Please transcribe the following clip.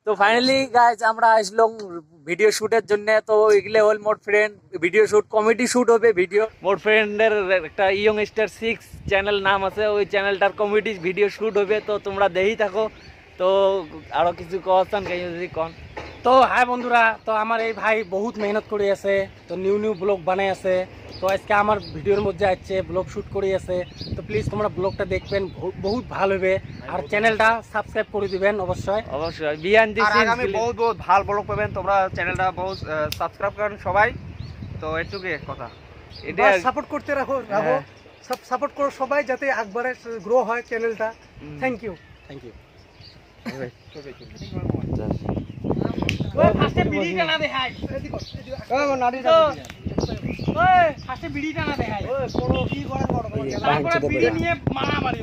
তো finally guys আমরা আসলাম video শুটের জন্য। তো এগুলো হল more friend, video shoot comedy shoot হবে। ভিডিও মোর ফ্রেন্ডের একটা ইয়ং স্টার 6 চ্যানেল নাম আছে, ওই চ্যানেলটার কমেডি ভিডিও শুট হবে। তো তোমরা দেখি থাকো। তো আরো কিছু কন যদি কন। তো হ্যাঁ বন্ধুরা, তো আমার এই ভাই বহুত মেহনত করে আছে, তো নিউ ব্লগ বানাই আছে। তো আজকে আমার ভিডিওর মধ্যে আছে ব্লগ শুট করে আছে। তো প্লিজ তোমরা ব্লগটা দেখবেন, বহুত ভালো হবে। আর চ্যানেলটা সাবস্ক্রাইব করে দিবেন অবশ্যই। অবশ্যই বিহাইন্ড দি সিনস আগামী বহুত ভালো ব্লগ পাবেন তোমরা। চ্যানেলটা বহুত সাবস্ক্রাইব করেন সবাই। তো এটুকুই কথা, এটা সাপোর্ট করতে রাখো সব সাপোর্ট করো সবাই, যাতে একবারে গ্রো হয় চ্যানেলটা। Thank you. ওই ফার্স্টে বিড়িটা না দেখাই, ওই ফার্স্টে বিড়িটা না দেখাই, ওই কোনো কি করে বড় তারপরে বিড়ি নিয়ে মারামারি।